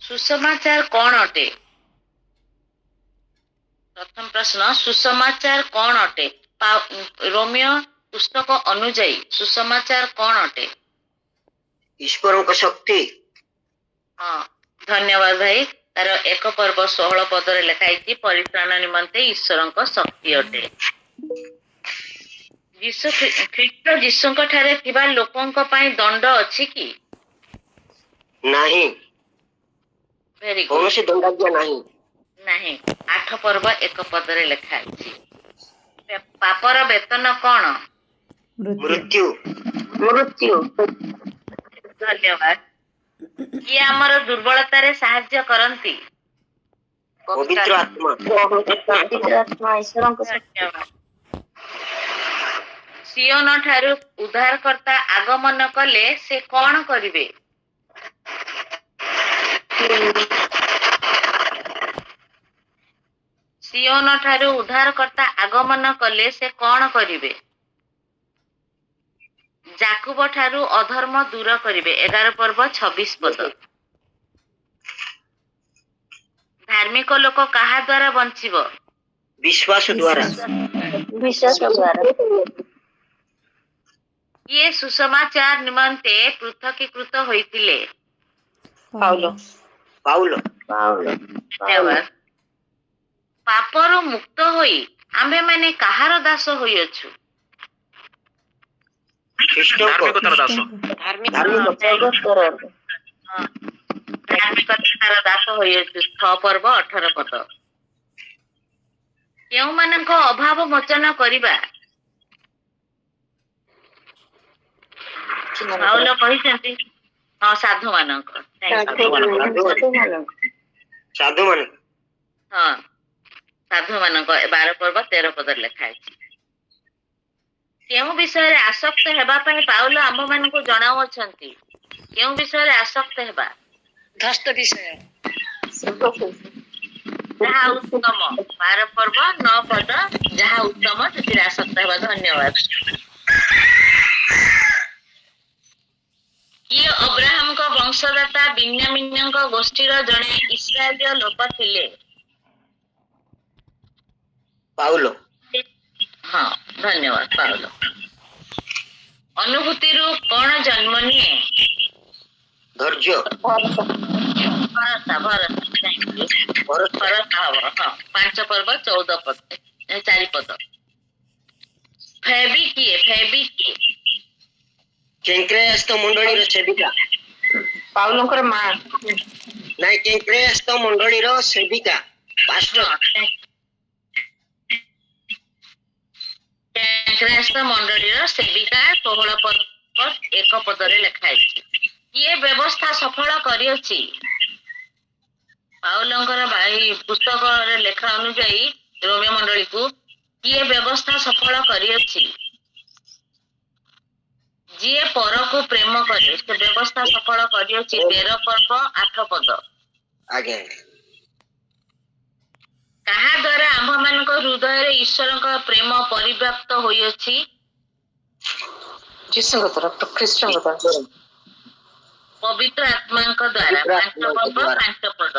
सुसमाचार कौन अटे? प्रथम प्रश्न, सुसमाचार कौन अटे? रोमियो पुस्तक अनुजाई सुसमाचार कौन अटे? ईश्वर को शक्ति। हाँ, धन्यवाद भाई। तार 1 पर्व 16 पदरे लिखाई परित्राण निमंते ईश्वर शक्ति अटे। ख्रीष्ट जीशुक ठारे थिबा लोकंक पई दंड अछि कि? नहीं। Very good. कौनसी दंडाज्ञा नहीं। नहीं। 8 पर्व 1 पदरे लिखाई। पापर वेतन कौन? मृत्यु। मृत्यु। धन्यवाद। किए आमर दुर्बलतारे साहाय्य करंती? पवित्र आत्मा। पवित्र आत्मा ईश्वर को शक्ति। सियोन ठारू उद्धारकर्ता आगमन कले से कौन करिवे? सियोन ठारू उद्धारकर्ता आगमन कले से कौन करिवे? जाकुब ठारू अधर्म दूर करिवे। 11 पर्व 26 पद। धार्मिक लोक कहा द्वारा बंचिब? विश्वास द्वारा। विश्वास द्वारा। ये सुसमाचार निमंते पृथकीकृत होइतिले? पाउलो। पाउलो। पाउलो। धन्यवाद। पापरु मुक्त होई आम्भे माने कहार दास होइअछु? धार्मिकतार दास। धार्मिकतार दास होइअछु। 6 पर्व 18 पद। केउ मानक अभाव मोचन करिबा? पाउलो कहिसंती हां साधु मानक। साधु मानक। हां साधु मानक 12 पर्व 13 पद लिखा है। केउ विषय रे आसक्त हेबा पई पाउलो आम मानक जणाव अछंती? केउ विषय रे आसक्त हेबा? धस्त विषय। जहा उत्तम 12 पर्व 9 पद जहा उत्तम से आसक्त हेबा। धन्यवाद। किए अब्राहम का वंशदाता बिन्यामीन का गोष्ठी जड़े इस्राएलीय लोक थिले? पाउलो। हाँ धन्यवाद पाउलो। अनुभूति रु कौन जन्म निये? धैर्य। भरोसा। भरोसा। हाँ 5 पर्व 14 पद 4 पद। फेबी किए? केंक्रेस्त मंडली रो सेविका। पाउलोंकर मां। नहीं केंक्रेस्त मंडली रो सेविका। पास्टर। केंक्रेस्त मंडली रो सेविका 16 पर्व 1 पदरे लिखाई। ये व्यवस्था सफल करियछि? पाउलोंकर भाई पुस्तक रे लेखा अनुसार रोमियो मंडली को ये व्यवस्था सफल करियछि? जी पर को प्रेम करे से व्यवस्था सफल करियछि। 13 पर्व 8 पद। आगे कहा द्वारा आम्भ मानक हृदय रे ईश्वर का प्रेम परिव्याप्त होइअछि? जीसु तरफ ख्रीष्ट तरफ पवित्र आत्मा का द्वारा। 5 पर्व 5 पद।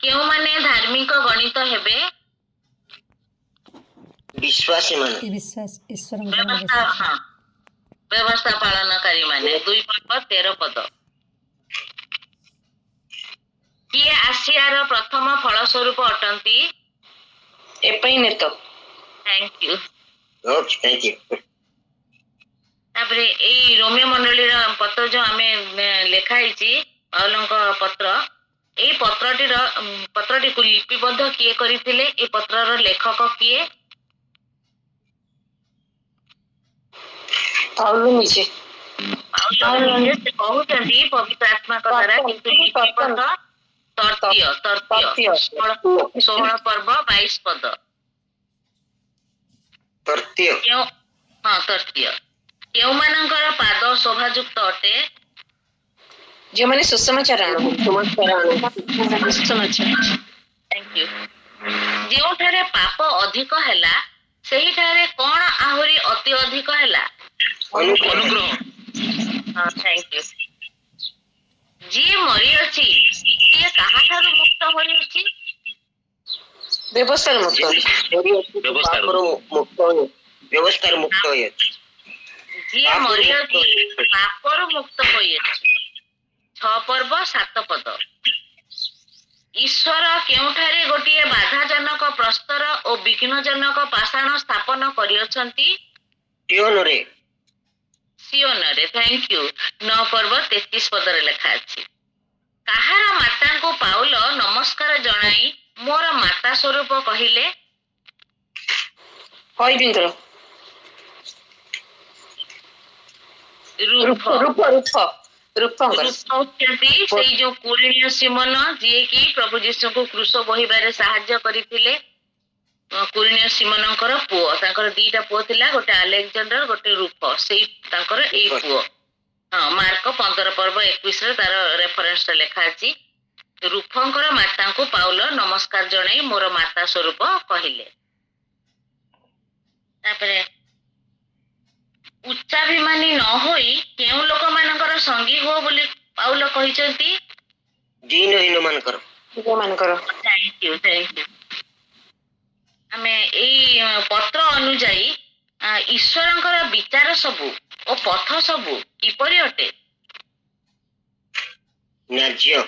केउ माने धार्मिक गणित हेबे? विश्वासी माने। विश्वास ईश्वर व्यवस्था। हाँ व्यवस्था पालनकारी माने। 2 पर्व 13 पद। किए आसियार प्रथम फल स्वरूप अटंती? एपैनेत। Thank you. Okay thank you. तापरे ए रोमियो मंडली रा पत्र जो हमें लेखा हिची पाउलोंक पत्र ए पत्रटी को लिपिबद्ध किए करिथिले? ए पत्रर लेखक किए? पाउलो निजे। पाउलो निजे से कहउचंती पवित्र आत्मा का द्वारा किंतु लिपिबद्ध तर्तीय 16 पर्व 22 पद। तर्तीय। हाँ तर्तीय। केउ मानकर पाद शोभायुक्त अटे? जो माने सुसमाचार आनो। Thank you. जो ठारे पाप अधिक हैला सही ठारे कौन आहुरी अति अधिक हैला? अनुग्रह। हाँ थैंक यू। जी ବ୍ୟବସ୍ଥାରୁ ମୁକ୍ତ ପାପରୁ ମୁକ୍ତ ହୁଏ ବ୍ୟବସ୍ଥାରୁ ମୁକ୍ତ ହୋଇଅଛି ଯିଏ ମରିଅଛି ପାପରୁ ମୁକ୍ତ ହୋଇଅଛି। 6 ପର୍ବ 7 ପଦ। ଈଶ୍ୱର କେଉଁଠାରେ ଗୋଟିଏ ବାଧାଜନକ ପ୍ରସ୍ତର ଓ ବିଘ୍ନଜନକ ପାଷାଣ ସ୍ଥାପନ କରିଅଛନ୍ତି? ସିଓନରେ ସିଓନରେ। Thank you. 9 ପର୍ବ 33 ପଦରେ ଲେଖା ଅଛି। କାହାର ମାତାଙ୍କୁ ପାଉଲ ନମସ୍କାର ଜଣାଇ ମୋର ମାତା ସ୍ୱରୂପ କହିଲେ? ହଇବିନ୍ଦର ରୂପ। ରୂପଙ୍କର ହଉଛନ୍ତି ସେଇ ଯୋଉ କୁରିଣୀୟ ସିମନ ଯିଏକି ପ୍ରଭୁ ଯୀଶୁଙ୍କୁ କ୍ରୁଶ ବୋହିବାରେ ସାହାଯ୍ୟ କରିଥିଲେ। କୁରିଣୀୟ ସିମନଙ୍କର ପୁଅ। ତାଙ୍କର 2ଟା ପୁଅ ଥିଲା, ଗୋଟେ ଆଲେକ୍ଜାଣ୍ଡର, ଗୋଟେ ରୂପ। ସେଇ ତାଙ୍କର ଏଇ ପୁଅ। ହଁ, ମାର୍କ 15 ପର୍ବ 21ରେ ତାର ରେଫରେନ୍ସଟା ଲେଖା ଅଛି। ରୂପଙ୍କର ମାତାଙ୍କୁ ପାଉଲ ନମସ୍କାର ଜଣାଇ ମୋର ମାତା ସ୍ୱରୂପ କହିଲେ। ତାପରେ ଉଚ୍ଚାଭିମାନୀ ନ ହୋଇ କେଉଁ ଲୋକମାନଙ୍କର ସଙ୍ଗୀ ହୁଅ ବୋଲି ପାଉଲ କହିଛନ୍ତି? ଦିନହୀନ ମାନଙ୍କର ଥ୍ୟାଙ୍କ ୟୁ। ଆମେ ଏଇ ପତ୍ର ଅନୁଯାୟୀ ଈଶ୍ୱରଙ୍କର ବିଚାର ସବୁ ଓ ପଥ ସବୁ କିପରି ଅଟେ? ନ୍ୟାଯ୍ୟ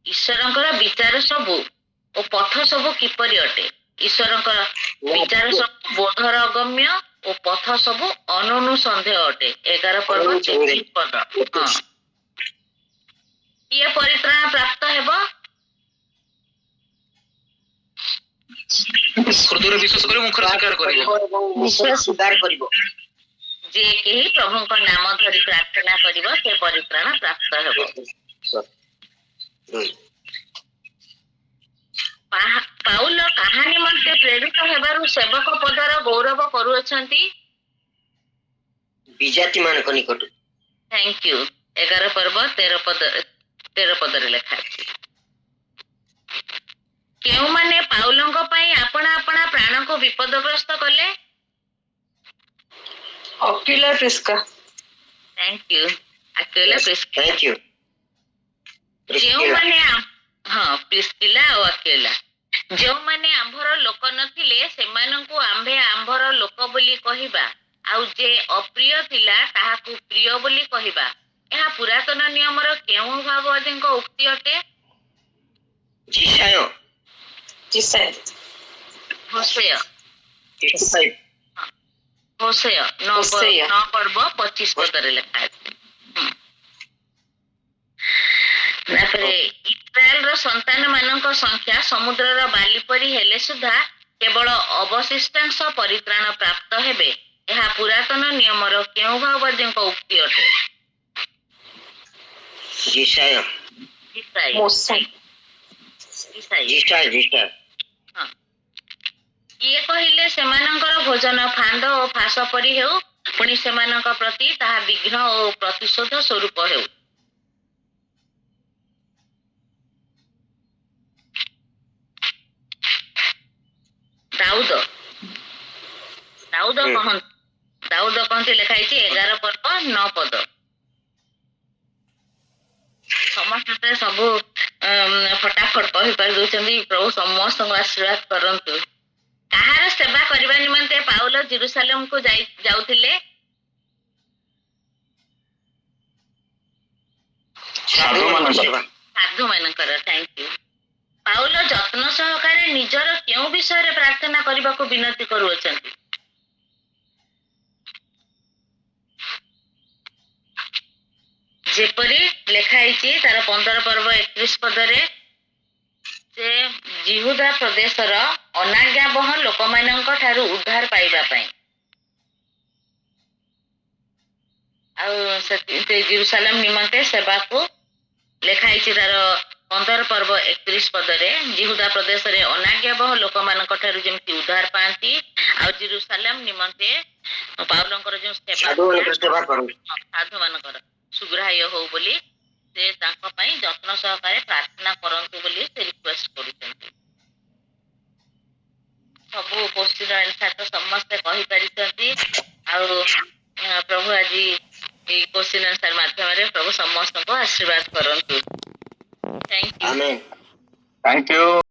ଈଶ୍ୱରଙ୍କର ବିଚାର ସବୁ ଓ ପଥ ସବୁ କିପରି ଅଟେ? ଈଶ୍ୱରଙ୍କର ବିଚାର ସବୁ ବୋଧର ଅଗମ୍ୟ ଓ ପଥ ସବୁ ଅନନୁସନ୍ଦେହ ଅଟେ। 11 ପର୍ବ 33 ପଦ। ହଁ। କିଏ ପରିତ୍ରାଣ ପ୍ରାପ୍ତ ହେବ? ହୃଦୟରେ ବିଶ୍ୱାସ କରି ମୁଖରେ ସ୍ୱୀକାର କରିବ ଏବଂ ବିଶ୍ୱାସ ସୁଧାର କରିବ ଯିଏ କେହି ପ୍ରଭୁଙ୍କ ନାମ ଧରି ପ୍ରାର୍ଥନା କରିବ ସେ ପରିତ୍ରାଣ ପ୍ରାପ୍ତ ହେବ। ପାଉଲ କାହା ନିମନ୍ତେ ପ୍ରେରିତ ହେବାରୁ ସେବକ ପଦର ଗୌରବ କରୁଅଛନ୍ତି? ବିଜାତି ମାନଙ୍କ ନିକଟ ଥ୍ୟାଙ୍କ ୟୁ। 11 ପର୍ବ 13 ପଦରେ ଲେଖା ଅଛି। କେଉଁମାନେ ପାଉଲଙ୍କ ପାଇଁ ଆପଣା ଆପଣା ପ୍ରାଣକୁ ବିପଦଗ୍ରସ୍ତ କଲେ? ଅକ୍ୟୁଲା ପ୍ରିସ୍କା ଥ୍ୟାଙ୍କ ୟୁ। ଆକ୍ୟୁଲା ପ୍ରିସ୍କା। ଥ୍ୟାଙ୍କ ୟୁ ଯେଉଁମାନେ ପ୍ରିସ୍କିଲା ଆଉ ଆକ୍ୟୁଲା। ଯେଉଁମାନେ ଆମ୍ଭର ଲୋକ ନଥିଲେ ସେମାନଙ୍କୁ ଆମ୍ଭେ ଆମ୍ଭର ଲୋକ ବୋଲି କହିବା, ଆଉ ଯେ ଅପ୍ରିୟ ଥିଲା ତାହାକୁ ପ୍ରିୟ ବୋଲି କହିବା। ଏହା ପୁରାତନ ନିୟମର କେଉଁ ଭାବବାଦୀଙ୍କ ଉକ୍ତି ଅଟେ? ଜିସାୟ ହୋସେୟ। 9 ପର୍ବ 25 ପଦରେ ଲେଖା ଅଛି। ତାପରେ ଇସ୍ରାଏଲର ସନ୍ତାନ ମାନଙ୍କ ସଂଖ୍ୟା ସମୁଦ୍ରର ବାଲି ପରି ହେଲେ ସୁଦ୍ଧା କେବଳ ଅବଶିଷ୍ଟାଂଶ ପରିତ୍ରାଣ ପ୍ରାପ୍ତ ହେବେ। ଏହା ପୁରାତନ ନିୟମର କେଉଁ ଭାବବାଦୀଙ୍କ ଉକ୍ତି ଅଟେ? ଜିସାୟ କିଏ କହିଲେ ସେମାନଙ୍କର ଭୋଜନ ଫାଣ୍ଡ ଓ ଫାଶ ପରି ହେଉ, ପୁଣି ସେମାନଙ୍କ ପ୍ରତି ତାହା ବିଘ୍ନ ଓ ପ୍ରତିଶୋଧ ସ୍ୱରୂପ ହେଉ। ଦାଉଦ କହନ୍ତି ଲେଖା ହେଇଛି 11 ପର୍ବ 9 ପଦ। ସମସ୍ତେ ସବୁ ଫଟାଫଟ କହିପାରି ଦଉଛନ୍ତି। ପ୍ରଭୁ ସମସ୍ତଙ୍କୁ ଆଶୀର୍ବାଦ କରନ୍ତୁ। କାହାର ସେବା କରିବା ନିମନ୍ତେ ପାଉଲ ଜେରୁସାଲେମକୁ ଯାଉଥିଲେ? ସାଧୁମାନଙ୍କର। Thank you. ପାଉଲ ଯତ୍ନ ସହକାରେ ନିଜର କେଉଁ ବିଷୟରେ ପ୍ରାର୍ଥନା କରିବାକୁ ବିନତି କରୁଅଛନ୍ତି? ଯେପରି ଲେଖା ହେଇଛି ତାର 15 ପର୍ବ 31 ପଦରେ, ସେ ଜିହୁଦା ପ୍ରଦେଶର ଅନାଜ୍ଞାବହ ଲୋକମାନଙ୍କ ଠାରୁ ଉଦ୍ଧାର ପାଇବା ପାଇଁ। ଆଉ ସେ ଜେରୁସାଲେମ ନିମନ୍ତେ ସେବାକୁ ଲେଖା ହେଇଛି ତାର 15 ପର୍ବ 31 ପଦରେ, ଜିହୁଦା ପ୍ରଦେଶରେ ଅନାଜ୍ଞାବହ ଲୋକମାନଙ୍କ ଠାରୁ ଯେମିତି ଉଦ୍ଧାର ପାଆନ୍ତି, ଆଉ ଜେରୁସାଲେମ ନିମନ୍ତେ ପାଉଲଙ୍କର ଯେଉଁ ସାଧୁମାନଙ୍କର ସୁଗ୍ରାହ୍ୟ ହଉ ବୋଲି ସେ ତାଙ୍କ ପାଇଁ ଯତ୍ନ ସହକାରେ ପ୍ରାର୍ଥନା କରନ୍ତୁ ବୋଲି ସେ ରିକ୍ୱେଷ୍ଟ କରୁଛନ୍ତି। ସବୁ କୋଶ୍ଚିନ୍ ଆନ୍ସର ତ ସମସ୍ତେ କହିପାରିଛନ୍ତି। ଆଉ ପ୍ରଭୁ ଆଜି ଏଇ କୋଶ୍ଚିନ୍ ଆନ୍ସର ମାଧ୍ୟମରେ ପ୍ରଭୁ ସମସ୍ତଙ୍କୁ ଆଶୀର୍ବାଦ କରନ୍ତୁ। Thank you. Thank you.